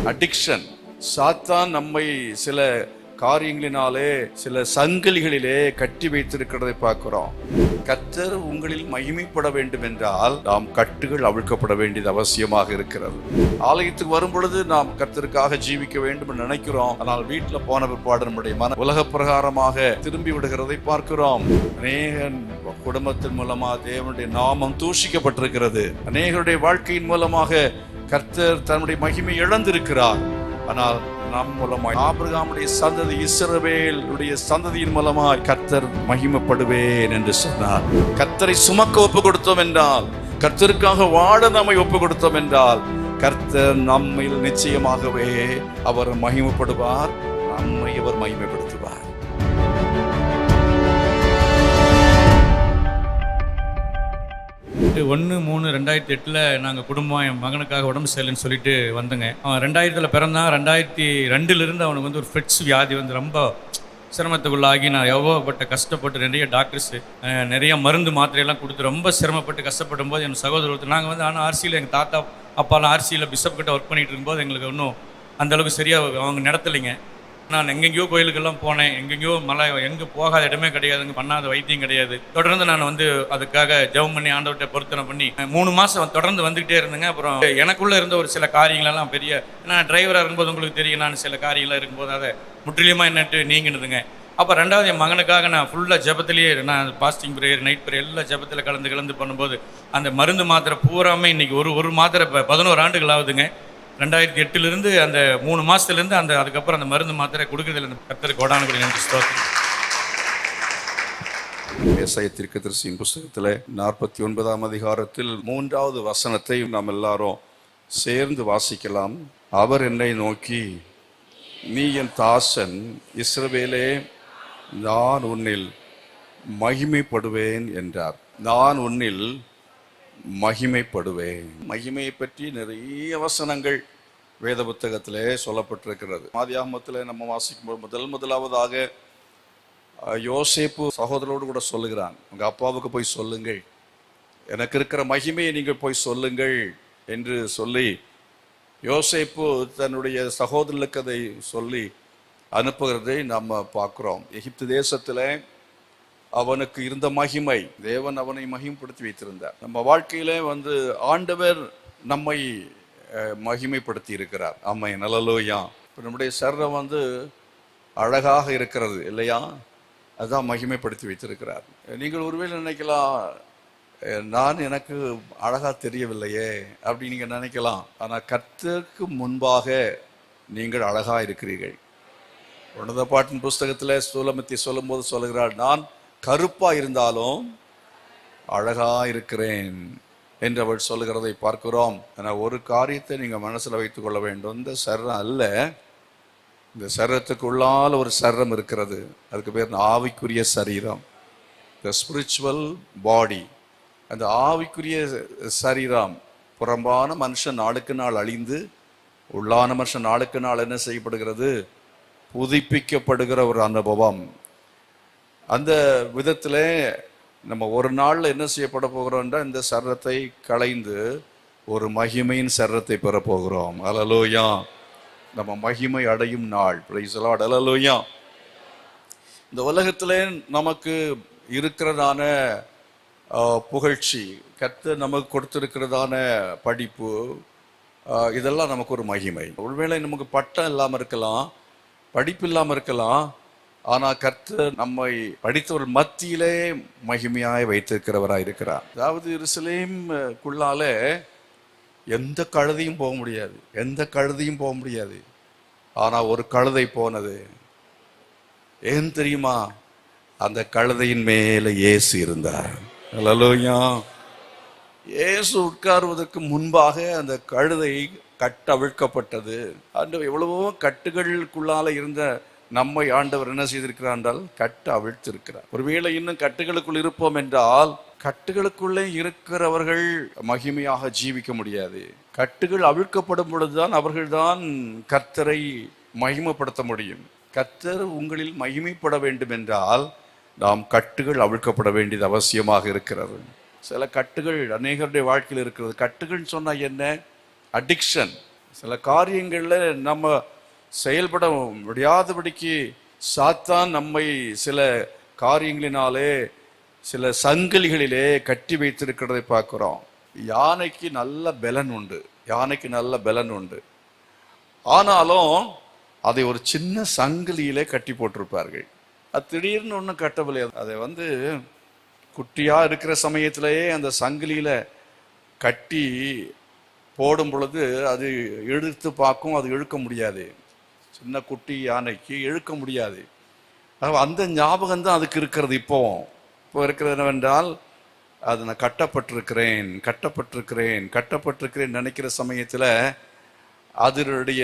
Addiction. சாத்தான் நம்மை சில காரியங்களினாலே சில சங்கிலிகளிலே கட்டி வைத்திருக்கிறதை பார்க்கிறோம். கர்த்தர் உங்களில் மகிமைப்பட வேண்டும் என்றால் நாம் கட்டுகள் அவிழ்க்கப்பட வேண்டியது அவசியமாக இருக்கிறது. ஆலயத்துக்கு வரும் பொழுது நாம் கர்த்தருக்காக ஜீவிக்க வேண்டும் என்று நினைக்கிறோம். ஆனால் வீட்டில் போன பிற்பாடு நம்முடைய மன உலக பிரகாரமாக திரும்பி விடுகிறதை பார்க்கிறோம். அநேக குடும்பத்தின் மூலமா தேவனுடைய நாமம் தூஷிக்கப்பட்டிருக்கிறது. அநேகருடைய வாழ்க்கையின் மூலமாக கர்த்தர் தன்னுடைய மகிமை இழந்திருக்கிறார். ஆனால் நம் மூலமாய் ஆபிரகாமுடைய சந்ததி இஸ்ரவேலுடைய சந்ததியின் மூலமாய் கர்த்தர் மகிமைப்படுவேன் என்று சொன்னார். கர்த்தரை சுமக்க ஒப்பு கொடுத்தோம் என்றால், கர்த்தருக்காக வாழ நம்மை ஒப்பு கொடுத்தோம் என்றால், கர்த்தர் நம்மில் நிச்சயமாகவே அவர் மகிமைப்படுவார், நம்மை அவர் மகிமைப்படுத்துவார். இது 1/3/2008 நாங்கள் குடும்பம் என் மகனுக்காக உடம்பு சரியில்லைன்னு சொல்லிட்டு வந்தேங்க. அவன் 2000 பிறந்தான். 2002 அவனுக்கு ஒரு ஃபிட்ஸ் வியாதி ரொம்ப சிரமத்துக்குள்ளாகி நான் எவ்வளோப்பட்ட கஷ்டப்பட்டு நிறைய டாக்டர்ஸு நிறைய மருந்து மாத்திரையெல்லாம் கொடுத்து ரொம்ப சிரமப்பட்டு கஷ்டப்படும் போது என் சகோதரர் நாங்கள் ஆனால் ஆர்சியில் எங்கள் தாத்தா அப்பாலாம் ஆர்சியில் பிஷப் கிட்ட ஒர்க் பண்ணிகிட்டு இருக்கும்போது எங்களுக்கு இன்னும் அந்தளவுக்கு சரியாக அவங்க நடத்தலைங்க. நான் எங்கெங்கேயோ கோயிலுக்கெல்லாம் போனேன், எங்கெங்கேயோ மலை, எங்கே போகாத இடமே கிடையாதுங்க, பண்ணாத வைத்தியம் கிடையாது. தொடர்ந்து நான் அதுக்காக ஜெபம் பண்ணி ஆண்டவர்கிட்ட பொருத்தனை பண்ணி 3 மாதம் தொடர்ந்து வந்துக்கிட்டே இருந்தேங்க. அப்புறம் எனக்குள்ளே இருந்த ஒரு சில காரியங்களெல்லாம் நான் டிரைவராக இருக்கும்போது உங்களுக்கு தெரியும், நான் சில காரியங்களாக இருக்கும்போது அதை முற்றிலுமாக என்னட்டு நீங்கினதுங்க. அப்போ 2வது என் மகனுக்காக நான் ஃபுல்லாக ஜெபத்திலேயே நான் பாஸ்டிங் ப்ரேயர், நைட் ப்ரேயர் எல்லாம் ஜெபத்தில் கலந்து பண்ணும்போது அந்த மருந்து மாத்திரை பூராமே இன்றைக்கி ஒரு மாத்திரை 11 ஆண்டுகள் ஆகுதுங்க. 2008 அந்த 3 மாதத்துலேருந்து அதுக்கப்புறம் அந்த மருந்து மாத்திரை கொடுக்குறதில்ல. அந்த கர்த்தருக்கு கோடான கோடி நன்றி ஸ்தோத்திரம். ஏசாயா தீர்க்கதரிசியின் புஸ்தகத்தில் 49ஆம் அதிகாரத்தில் 3வது வசனத்தை நாம் எல்லாரும் சேர்ந்து வாசிக்கலாம். அவர் என்னை நோக்கி, நீ என் தாசன் இஸ்ரவேலே, நான் உன்னில் மகிமைப்படுவேன் என்றார். நான் உன்னில் மகிமைப்படுவேன். மகிமையை பற்றி நிறைய வசனங்கள் வேத புத்தகத்திலே சொல்லப்பட்டிருக்கிறது. ஆதியாகமத்தில் நம்ம வாசிக்கும்போது முதலாவதாக யோசேப்பு சகோதரோடு கூட சொல்லுகிறான், உங்க அப்பாவுக்கு போய் சொல்லுங்கள், எனக்கு இருக்கிற மகிமையை நீங்கள் போய் சொல்லுங்கள் என்று சொல்லி யோசேப்பு தன்னுடைய சகோதரர்களுக்கு அதை சொல்லி அனுப்புகிறதை நம்ம பார்க்கிறோம். எகிப்து தேசத்தில் அவனுக்கு இருந்த மகிமை, தேவன் அவனை மகிமைப்படுத்தி வைத்திருந்தார். நம்ம வாழ்க்கையில ஆண்டவர் நம்மை மகிமைப்படுத்தி இருக்கிறார். ஆமென், அல்லேலூயா. இப்போ நம்முடைய சரீரம் அழகாக இருக்கிறது இல்லையா, அதுதான் மகிமைப்படுத்தி வைத்திருக்கிறார். நீங்கள் ஒருவேளை நினைக்கலாம், நான் எனக்கு அழகா தெரியவில்லையே அப்படி நீங்க நினைக்கலாம். ஆனால் கர்த்தருக்கு முன்பாக நீங்கள் அழகா இருக்கிறீர்கள். உன்னத பாட்டின் புஸ்தகத்தில் சூலமத்தி சொல்லும்போது சொல்லுகிறார், நான் கருப்பா இருந்தாலும் அழகா இருக்கிறேன் என்று அவள் சொல்லுகிறதை பார்க்கிறோம். ஆனால் ஒரு காரியத்தை நீங்க மனசுல வைத்துக் கொள்ள வேண்டும். இந்த சரீரம் அல்ல, இந்த சரீரத்துக்குள்ளால் ஒரு சரீரம் இருக்கிறது. அதுக்கு பேர் ஆவிக்குரிய சரீரம், த ஸ்பிரிச்சுவல் பாடி. அந்த ஆவிக்குரிய சரீரம், புறம்பான மனுஷன் நாளுக்கு நாள் அழிந்து உள்ளான மனுஷன் நாளுக்கு நாள் என்ன செய்யப்படுகிறது, புதுப்பிக்கப்படுகிற ஒரு அனுபவம். அந்த விதத்தில் நம்ம ஒரு நாளில் என்ன செய்யப்பட போகிறோம்னா, இந்த சரீரத்தை களைந்து ஒரு மகிமையின் சரீரத்தை பெற போகிறோம். அல்லேலூயா. நம்ம மகிமை அடையும் நாள். Praise the lord. அல்லேலூயா. இந்த உலகத்தில் நமக்கு இருக்கிறதான புகழ்ச்சி, கர்த்தர் நமக்கு கொடுத்திருக்கிறதான படிப்பு, இதெல்லாம் நமக்கு ஒரு மகிமை. ஒருவேளை நமக்கு பட்டம் இல்லாமல் இருக்கலாம், படிப்பு இல்லாமல் இருக்கலாம், ஆனால் கர்த்தர் நம்மை படித்தவர்கள் மத்தியிலே மகிமையாய் வைத்திருக்கிறவராய் இருக்கிறார். அதாவது எருசலேமுக்குள்ளால எந்த கழுதையும் போக முடியாது, ஆனால் ஒரு கழுதை போனது. ஏன் தெரியுமா? அந்த கழுதையின் மேலே இயேசு இருந்தார். அல்லேலூயா. இயேசு உட்காருவதற்கு முன்பாக அந்த கழுதை கட்டவிழ்க்கப்பட்டது. அந்த எவ்வளவோ கட்டுகளுக்குள்ளால இருந்த நம்மை ஆண்டவர் என்ன செய்திருக்கிறார் என்றால் கட்டு அவிழ்த்திருக்கிறார். ஒருவேளை இன்னும் கட்டுகளுக்குள் இருப்போம் என்றால், கட்டுகளுக்குள்ளே இருக்கிறவர்கள் மகிமையாக ஜீவிக்க முடியாது. கட்டுகள் அவிழ்க்கப்படும் பொழுதுதான் அவர்கள்தான் கர்த்தரை மகிமைப்படுத்த முடியும். கர்த்தர் உங்களில் மகிமைப்பட வேண்டும் என்றால் நாம் கட்டுகள் அவிழ்க்கப்பட வேண்டியது அவசியமாக இருக்கிறது. சில கட்டுகள் அநேகருடைய வாழ்க்கையில் இருக்கிறது. கட்டுகள் சொன்னா என்ன? அடிக்ஷன். சில காரியங்களில் நம்ம செயல்பட முடியாதபடிக்கு சாத்தான் நம்மை சில காரியங்களினாலே சில சங்கிலிகளிலே கட்டி வைத்திருக்கிறதை பார்க்கிறோம். யானைக்கு நல்ல பலன் உண்டு, யானைக்கு நல்ல பலன் உண்டு. ஆனாலும் அதை ஒரு சின்ன சங்கிலியிலே கட்டி போட்டிருப்பார்கள். அது திடீர்னு ஒன்றும் கட்டவில்லை. அதை குட்டியா இருக்கிற சமயத்திலேயே அந்த சங்கிலியில கட்டி போடும் பொழுது அது இழுத்து பார்க்கும், அது இழுக்க முடியாது. சின்ன குட்டி யானைக்கு இழுக்க முடியாது. அந்த ஞாபகம் தான் அதுக்கு இருக்கிறது. இப்போ இருக்கிறது என்னவென்றால், அது நான் கட்டப்பட்டிருக்கிறேன் நினைக்கிற சமயத்தில் அதனுடைய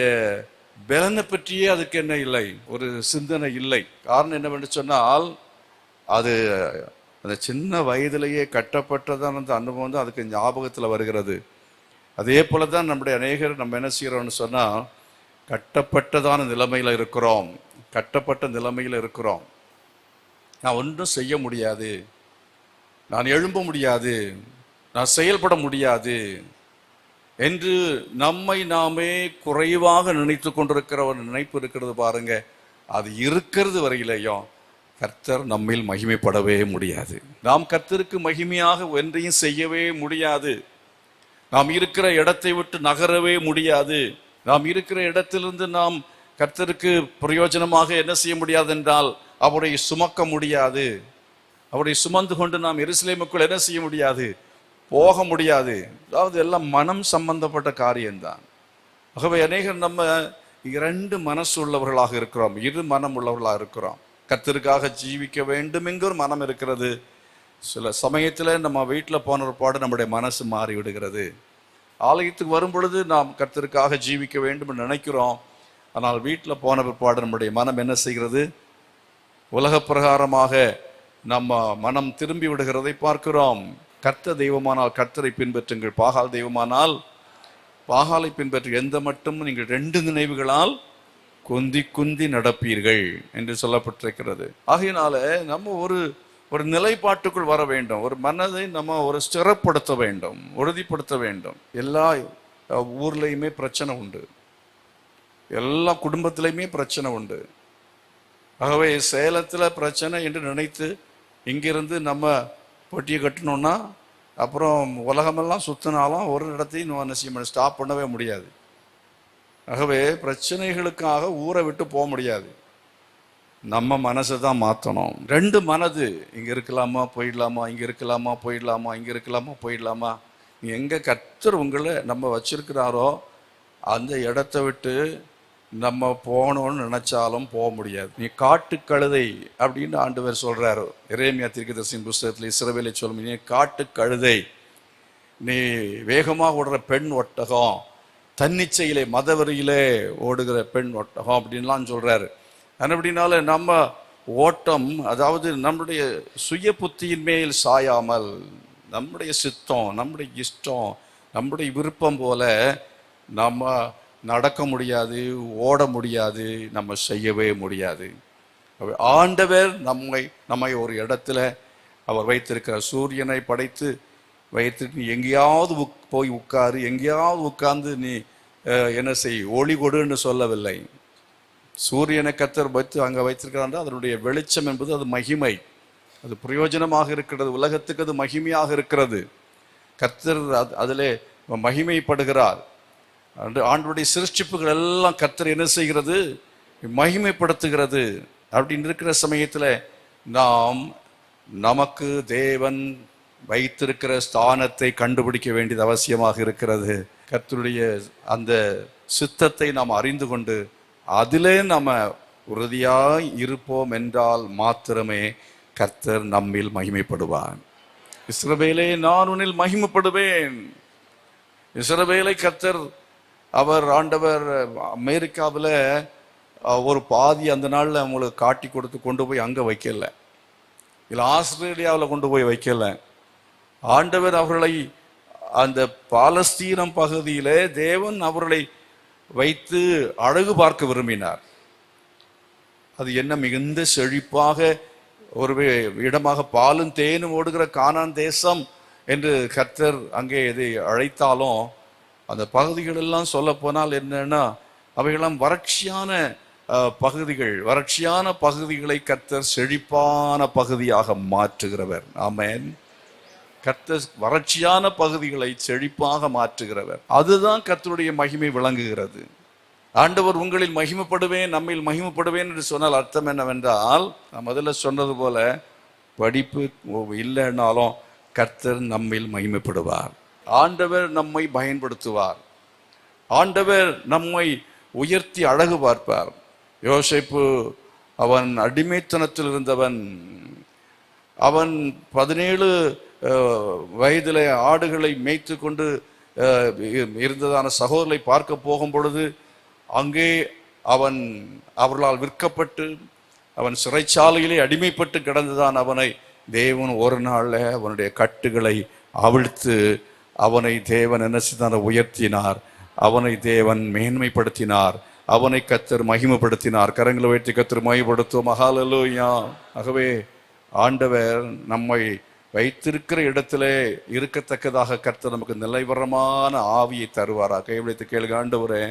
பலனை பற்றியே அதுக்கு என்ன இல்லை, ஒரு சிந்தனை இல்லை. காரணம் என்னவென்று சொன்னால், அது அந்த சின்ன வயதிலேயே கட்டப்பட்டதான் அந்த அனுபவம் தான் அதுக்கு ஞாபகத்தில் வருகிறது. அதே போல தான் நம்முடைய அநேகர் நம்ம என்ன செய்கிறோம்னு சொன்னால், கட்டப்பட்ட நிலைமையில் இருக்கிறோம். நான் ஒன்றும் செய்ய முடியாது, நான் எழும்ப முடியாது, நான் செயல்பட முடியாது என்று நம்மை நாமே குறைவாக நினைத்து கொண்டிருக்கிற ஒரு நினைப்பு இருக்கிறது பாருங்க. அது இருக்கிறது வரையிலையும் கர்த்தர் நம்மில் மகிமைப்படவே முடியாது. நாம் கர்த்தருக்கு மகிமையாக ஒன்றையும் செய்யவே முடியாது. நாம் இருக்கிற இடத்தை விட்டு நகரவே முடியாது. நாம் இருக்கிற இடத்திலிருந்து நாம் கர்த்தருக்கு பிரயோஜனமாக என்ன செய்ய முடியாது என்றால், அவரை சுமக்க முடியாது. அவரை சுமந்து கொண்டு நாம் எருசலேமுக்குள் என்ன செய்ய முடியாது, போக முடியாது. அதாவது எல்லாம் மனம் சம்பந்தப்பட்ட காரியம்தான். ஆகவே அநேகர் நம்ம இரண்டு மனசு உள்ளவர்களாக இருக்கிறோம், இரு மனம் உள்ளவர்களாக இருக்கிறோம். கர்த்தருக்காக ஜீவிக்க வேண்டும் என்கிற மனம் இருக்கிறது. சில சமயத்தில் நம்ம வீட்டில் போன பாடு நம்முடைய மனசு மாறி விடுகிறது. ஆலயத்துக்கு வரும் பொழுது நாம் கர்த்தருக்காக ஜீவிக்க வேண்டும் என்று நினைக்கிறோம். ஆனால் வீட்டில் போன பிற்பாடு நம்முடைய மனம் என்ன செய்கிறது, உலக பிரகாரமாக நம்ம மனம் திரும்பி விடுகிறதை பார்க்கிறோம். கர்த்தர் தெய்வமானால் கர்த்தரை பின்பற்றுங்கள், பாகால் தெய்வமானால் பாகாலை பின்பற்று. எந்த மட்டும் நீங்கள் ரெண்டு நினைவுகளால் குந்தி நடப்பீர்கள் என்று சொல்லப்பட்டிருக்கிறது. ஆகையினால நம்ம ஒரு நிலைப்பாட்டுக்குள் வர வேண்டும். ஒரு மனதை நம்ம ஒரு ஸ்திரப்படுத்த வேண்டும், உறுதிப்படுத்த வேண்டும். எல்லா ஊர்லேயுமே பிரச்சனை உண்டு, எல்லா குடும்பத்திலையுமே பிரச்சனை உண்டு. ஆகவே சேலத்தில் பிரச்சனை என்று நினைத்து இங்கிருந்து நம்ம பொட்டியை கட்டணும்னா அப்புறம் உலகமெல்லாம் சுற்றினாலும் ஒரு இடத்தையும் என்ன செய்ய ஸ்டாப் பண்ணவே முடியாது. ஆகவே பிரச்சனைகளுக்காக ஊரை விட்டு போக முடியாது. நம்ம மனசை தான் மாற்றணும். ரெண்டு மனது, இங்கே இருக்கலாமா போயிடலாமா, இங்கே இருக்கலாமா போயிடலாமா, இங்கே இருக்கலாமா போயிடலாமா. எங்கே கர்த்தர் உங்களை நம்ம வச்சிருக்கிறாரோ அந்த இடத்த விட்டு நம்ம போகணும்னு நினைச்சாலும் போக முடியாது. நீ காட்டு கழுதை அப்படின்னு ஆண்டவர் சொல்றாரு எரேமியா தீர்க்கதரிசியின் புஸ்தகத்தில். இஸ்ரவேலை சொல்லும், நீ காட்டு கழுதை, நீ வேகமாக ஓடுற பெண் ஒட்டகம், தன்னிச்சையிலே மதவெறியிலே ஓடுகிற பெண் ஒட்டகம் அப்படின்லாம் சொல்றாரு. அப்படின்னால நம்ம ஓட்டம், அதாவது நம்முடைய சுய புத்தியின் மேல் சாயாமல் நம்முடைய சித்தம், நம்முடைய இஷ்டம், நம்முடைய விருப்பம் போல நம்ம நடக்க முடியாது, ஓட முடியாது, நம்ம செய்யவே முடியாது. ஆண்டவர் நம்மை ஒரு இடத்துல அவர் வைத்திருக்கிற சூரியனை படைத்து வைத்திருக்கு. எங்கேயாவது போய் உட்காரு, எங்கேயாவது உட்கார்ந்து நீ என்ன செய், ஒளி கொடுன்னு சொல்லவில்லை. சூரியனை கர்த்தர் வைத்து அங்கே வைத்திருக்கிறான். அதனுடைய வெளிச்சம் என்பது அது மகிமை, அது பிரயோஜனமாக இருக்கிறது, உலகத்துக்கு அது மகிமையாக இருக்கிறது. கர்த்தர் அதிலே மகிமைப்படுகிறார். ஆண்டவருடைய சிருஷ்டிப்புகள் எல்லாம் கர்த்தர் என்ன செய்கிறது, மகிமைப்படுத்துகிறது. அப்படின்னு இருக்கிற சமயத்தில் நாம் நமக்கு தேவன் வைத்திருக்கிற ஸ்தானத்தை கண்டுபிடிக்க வேண்டியது அவசியமாக இருக்கிறது. கர்த்தருடைய அந்த சித்தத்தை நாம் அறிந்து கொண்டு அதிலே நம்ம உறுதியாய் இருப்போம் என்றால் மாத்திரமே கர்த்தர் நம்மில் மகிமைப்படுவான். இஸ்ரவேலே, நான் உன்னில் மகிமைப்படுவேன். இஸ்ரவேலை கர்த்தர் அவர் ஆண்டவர் அமெரிக்காவில் ஒரு பாதி அந்த நாளில் அவங்களுக்கு காட்டி கொடுத்து கொண்டு போய் அங்கே வைக்கல, இல்லை ஆஸ்திரேலியாவில் கொண்டு போய் வைக்கல. ஆண்டவர் அவர்களை அந்த பாலஸ்தீனம் பகுதியிலே தேவன் அவர்களை வைத்து அழகு பார்க்க விரும்பினார். அது என்ன மிகுந்த செழிப்பாக ஒரு இடமாக பாலும் தேனும் ஓடுகிற கானான் தேசம் என்று கர்த்தர் அங்கே இதை அழைத்தாலும் அந்த பகுதிகள் எல்லாம் சொல்ல போனால் என்னன்னா, அவைகளாம் வறட்சியான பகுதிகள். வறட்சியான பகுதிகளை கர்த்தர் செழிப்பான பகுதியாக மாற்றுகிறவர். ஆமென். கர்த்தர் வறட்சியான பகுதிகளை செழிப்பாக மாற்றுகிறவர். அதுதான் கர்த்தருடைய மகிமை விளங்குகிறது. ஆண்டவர் உங்களில் மகிமைப்படுவேன், நம்மில் மகிமைப்படுவேன் என்று சொன்னால் அர்த்தம் என்னவென்றால், நான் முதல்ல சொன்னது போல படிப்பு இல்லைன்னாலும் கர்த்தர் நம்மில் மகிமைப்படுவார். ஆண்டவர் நம்மை பயன்படுத்துவார். ஆண்டவர் நம்மை உயர்த்தி அழகு பார்ப்பார். யோசேப்பு அவன் அடிமைத்தனத்தில் இருந்தவன். அவன் 17 வயதில் ஆடுகளை மேய்த்து கொண்டு இருந்ததான சகோதரரை பார்க்க போகும் பொழுது அங்கே அவர்களால் விற்கப்பட்டு அவன் சிறைச்சாலையிலே அடிமைப்பட்டு கிடந்துதான் அவனை தேவன் ஒரு நாளில் அவனுடைய கட்டுகளை அவிழ்த்து அவனை தேவன் என்ன செய்தார்? உயர்த்தினார். அவனை தேவன் மேன்மைப்படுத்தினார். அவனை கர்த்தர் மகிமைப்படுத்தினார். கரங்களை வைத்து கர்த்தர் மகிமைப்படுத்துவோம். ஹல்லேலூயா. ஆகவே ஆண்டவர் நம்மை வைத்திருக்கிற இடத்திலே இருக்கத்தக்கதாக கர்த்தர் நமக்கு நிலைவரமான ஆவியை தருவாராக. கைவிழித்து கேளுங்க, ஆண்டவரே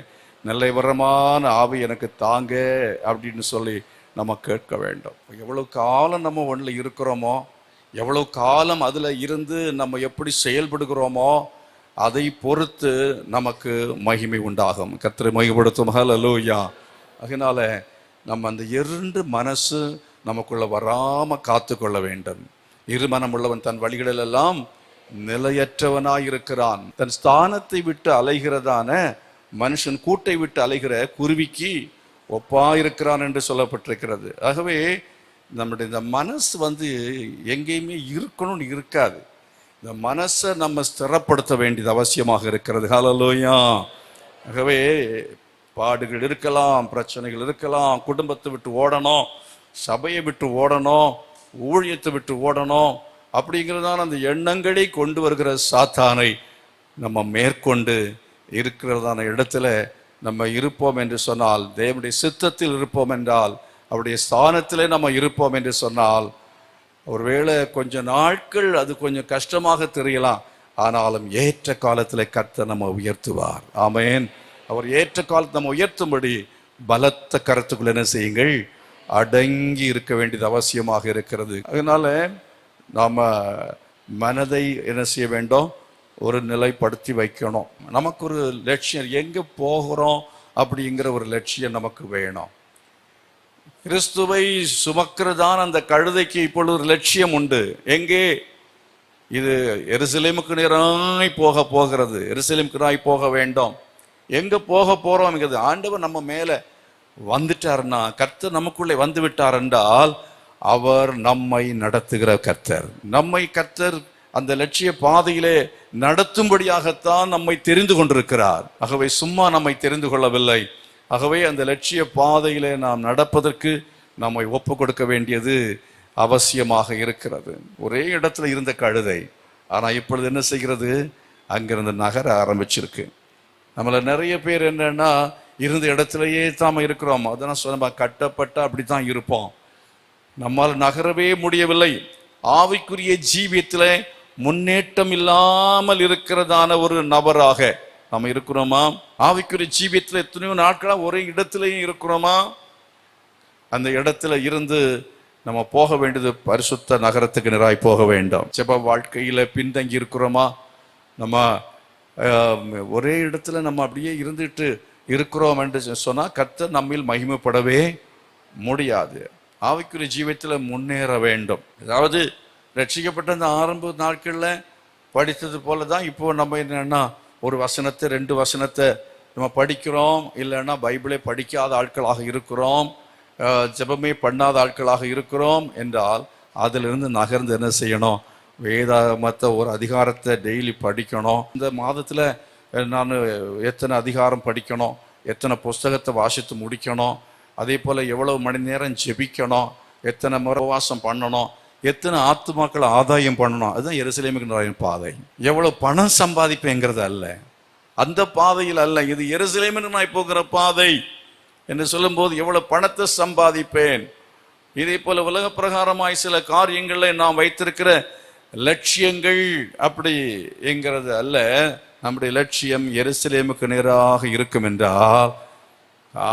நிலைவரமான ஆவி எனக்கு தாங்க அப்படின்னு சொல்லி நம்ம கேட்க வேண்டும். எவ்வளவு காலம் நம்ம ஒன்றில் இருக்கிறோமோ, எவ்வளவு காலம் அதில் இருந்து நம்ம எப்படி செயல்படுகிறோமோ அதை பொறுத்து நமக்கு மகிமை உண்டாகும். கர்த்தரை மகிமைப்படுத்தும். ஹல்லேலூயா. அதனால நம்ம அந்த 2 மனசு நமக்குள்ள வராம காத்து கொள்ள வேண்டும். இருமனம் உள்ளவன் தன் வழிகளிலெல்லாம் நிலையற்றவனாயிருக்கிறான். தன் ஸ்தானத்தை விட்டு அலைகிறதான மனுஷன் கூட்டை விட்டு அலைகிற குருவிக்கு ஒப்பாயிருக்கிறான் என்று சொல்லப்பட்டிருக்கிறது. ஆகவே நம்முடைய இந்த மனசு எங்கேயுமே இருக்கணும்னு இருக்காது. இந்த மனசை நம்ம ஸ்திரப்படுத்த வேண்டியது அவசியமாக இருக்கிறது. ஹல்லேலூயா. ஆகவே பாடுகள் இருக்கலாம், பிரச்சனைகள் இருக்கலாம், குடும்பத்தை விட்டு ஓடணும், சபையை விட்டு ஓடணும், ஊழியத்தை விட்டு ஓடணும் அப்படிங்கிறதான அந்த எண்ணங்களை கொண்டு வருகிற சாத்தானை நம்ம மேற்கொண்டு இருக்கிறதான இடத்துல நம்ம இருப்போம் என்று சொன்னால், தேவனுடைய சித்தத்தில் இருப்போம் என்றால், அவருடைய ஸ்தானத்திலே நம்ம இருப்போம் என்று சொன்னால், ஒருவேளை கொஞ்ச நாட்கள் அது கொஞ்சம் கஷ்டமாக தெரியலாம், ஆனாலும் ஏற்ற காலத்தில் கர்த்தர் நம்ம உயர்த்துவார். ஆமென். அவர் ஏற்ற காலத்தை நம்ம உயர்த்தும்படி பலத்த கருத்துக்குள் என்ன செய்யுங்கள்? அடங்கி இருக்க வேண்டியது அவசியமாக இருக்கிறது. அதனால நாம மனதை என்ன செய்ய வேண்டும்? ஒரு நிலைப்படுத்தி வைக்கணும். நமக்கு ஒரு லட்சியம், எங்க போகிறோம் அப்படிங்கிற ஒரு லட்சியம் நமக்கு வேணும். கிறிஸ்துவை சுமக்கிறதான அந்த கழுதைக்கு இப்பொழுது ஒரு லட்சியம் உண்டு. எங்கே? இது எருசலேமுக்கு நேராய் போகிறது. எருசலேமுக்கு நேராய் போக வேண்டும். எங்க போக போறோம்? ஆண்டவர் நம்ம மேல வந்துட்டார்னா, கர்த்தர் நமக்குள்ளே வந்து விட்டார் என்றால் அவர் நம்மை நடத்துகிற கர்த்தர். நம்மை கர்த்தர் அந்த லட்சிய பாதையிலே நடத்தும்படியாகத்தான் நம்மை தெரிந்து கொண்டிருக்கிறார். ஆகவே சும்மா நம்மை தெரிந்து கொள்ளவில்லை. ஆகவே அந்த லட்சிய பாதையிலே நாம் நடப்பதற்கு நம்மை ஒப்பு கொடுக்க வேண்டியது அவசியமாக இருக்கிறது. ஒரே இடத்துல இருந்த கழுதை ஆனா இப்பொழுது என்ன செய்கிறது? அங்கிருந்து நகர ஆரம்பிச்சிருக்கு. நம்மள நிறைய பேர் என்னன்னா இருந்த இடத்துலயே தாம இருக்கிறோம். அதான் சொன்ன கட்டப்பட்ட அப்படித்தான் இருப்போம். நம்மால் நகரவே முடியவில்லை. ஆவிக்குரிய ஜீவியத்திலே முன்னேற்றம் இல்லாமல் இருக்கிறதான ஒரு நபராக நம்ம இருக்கிறோமா? ஆவிக்குரிய ஜீவியத்தில் எத்தனையோ நாட்களா ஒரே இடத்திலேயும் இருக்கிறோமா? அந்த இடத்துல இருந்து நம்ம போக வேண்டியது பரிசுத்த நகரத்துக்கு நேராய் போக வேண்டும். ஜெப வாழ்க்கையில பின்தங்கி இருக்கிறோமா? நம்ம ஒரே இடத்துல நம்ம அப்படியே இருந்துட்டு இருக்கிறோம் என்று சொன்னா கர்த்தர் நம்மில் மகிமைப்படவே முடியாது. ஆவிக்குரிய ஜீவியத்தில் முன்னேற வேண்டும். அதாவது ரட்சிக்கப்பட்ட அந்த ஆரம்ப நாட்கள்ல படித்தது போலதான் இப்போ நம்ம என்னன்னா ஒரு வசனத்தை 2 வசனத்தை நம்ம படிக்கிறோம், இல்லைன்னா பைபிளை படிக்காத ஆட்களாக இருக்கிறோம், ஜெபமே பண்ணாத ஆட்களாக இருக்கிறோம் என்றால் அதிலிருந்து நகர்ந்து என்ன செய்யணும்? வேதாகமத்தை ஒரு அதிகாரத்தை டெய்லி படிக்கணும். இந்த மாதத்துல நான் எத்தனை அதிகாரம் படிக்கணும், எத்தனை புஸ்தகத்தை வாசித்து முடிக்கணும், அதே போல எவ்வளவு மணி நேரம் ஜெபிக்கணும், எத்தனை முறை உபவாசம் பண்ணணும், எத்தனை ஆத்துமாக்களை ஆதாயம் பண்ணணும். அதுதான் எருசலேமுக்கு பாதை. எவ்வளவு பணம் சம்பாதிப்பேங்கிறது அல்ல, அந்த பாதையில் அல்ல. இது எருசலேமுக்கு நான் போகிற பாதை என்று சொல்லும் போது எவ்வளவு பணத்தை சம்பாதிப்பேன், இதே போல உலக பிரகாரமாய் சில காரியங்களை நாம் வைத்திருக்கிற லட்சியங்கள் அப்படி என்கிறது அல்ல. நம்முடைய லட்சியம் எருசலேமுக்கு நேராக இருக்கும் என்றால்,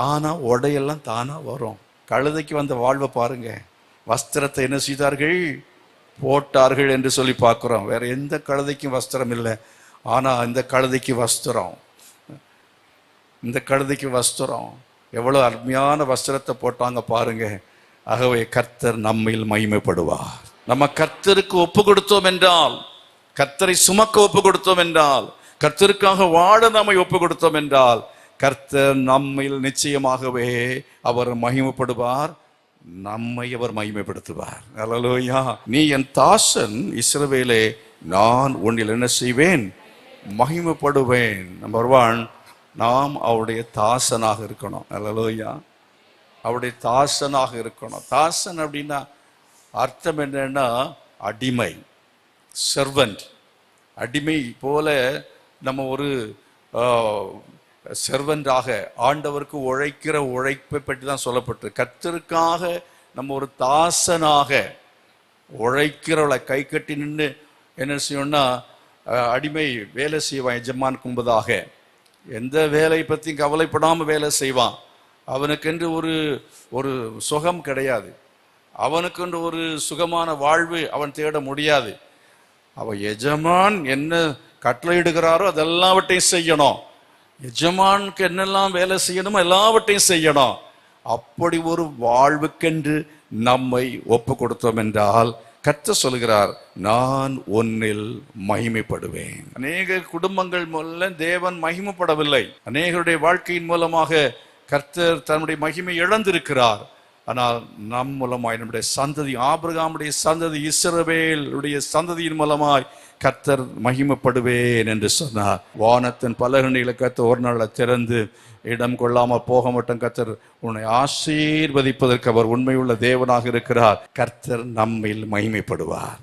ஆனா உடையெல்லாம் தானா வரும். கழுதைக்கு வந்த வாழ்வை பாருங்க. வஸ்திரத்தை என்ன செய்தார்கள்? போட்டார்கள் என்று சொல்லி பார்க்கிறோம். வேற எந்த கழுதைக்கும் வஸ்திரம் இல்லை, ஆனா இந்த கழுதைக்கு வஸ்திரம். இந்த கழுதைக்கு வஸ்திரம், எவ்வளவு அருமையான வஸ்திரத்தை போட்டாங்க பாருங்க. ஆகவே கர்த்தர் நம்மில் மகிமைப்படுவார். நம்ம கர்த்தருக்கு ஒப்பு கொடுத்தோம் என்றால், கர்த்தரை சுமக்க ஒப்பு கொடுத்தோம் என்றால், கர்த்தருக்காக வாழ நம்மை ஒப்பு கொடுத்தோம் என்றால், கர்த்தர் நம்மில் நிச்சயமாகவே அவர் மகிமைப்படுவார், நம்மை அவர் மகிமைப்படுத்துவார். அல்லேலூயா. நீ என் தாசன் இஸ்ரவேலே, நான் உன்னில் என்ன செய்வேன்? மகிமைப்படுவேன். நம்பர் 1, நாம் அவருடைய தாசனாக இருக்கணும். அல்லேலூயா. அவருடைய தாசனாக இருக்கணும். தாசன் அப்படின்னா அர்த்தம் என்னன்னா அடிமை, செர்வன்ட். அடிமை போல நம்ம ஒரு செர்வன்டாக, ஆண்டவருக்கு உழைக்கிற உழைப்பை பற்றி தான் சொல்லப்பட்டு, கர்த்தருக்காக நம்ம ஒரு தாசனாக உழைக்கிறவளை கை கட்டி நின்று என்ன செய்யணும்னா, அடிமை வேலை செய்வான் எஜமான் கும்பதாக. எந்த வேலையை பற்றியும் கவலைப்படாமல் வேலை செய்வான். அவனுக்கென்று ஒரு சுகம் கிடையாது, அவனுக்கென்று ஒரு சுகமான வாழ்வு அவன் தேட முடியாது. அவன் எஜமான் என்ன கட்டளையிடுகிறாரோ அதெல்லாவற்றையும் செய்யணும். எஜமானுக்கு என்னெல்லாம் வேலை செய்யணுமோ எல்லாவற்றையும் செய்யணும். அப்படி ஒரு வாழ்வுக்கென்று நம்மை ஒப்பு கொடுத்தோம் என்றால், கர்த்தர் சொல்கிறார், நான் உன்னில் மகிமைப்படுவேன். அநேக குடும்பங்கள் மூலம் தேவன் மகிமைப்படவில்லை. அநேகருடைய வாழ்க்கையின் மூலமாக கர்த்தர் தன்னுடைய மகிமை இழந்திருக்கிறார். ஆனால் நம் மூலமாய், நம்முடைய சந்ததி, ஆபிரகாமுடைய சந்ததி, இஸ்ரவேலுடைய சந்ததியின் மூலமாய் கர்த்தர் மகிமைப்படுவேன் என்று சொன்னார். வானத்தின் பலகணிகளை கர்த்தர் ஒரு நாளை திறந்து, இடம் கொள்ளாமல் போக மாட்டோம், கர்த்தர் உன்னை ஆசீர்வதிப்பதற்கு அவர் உண்மையுள்ள தேவனாக இருக்கிறார். கர்த்தர் நம்மில் மகிமைப்படுவார்.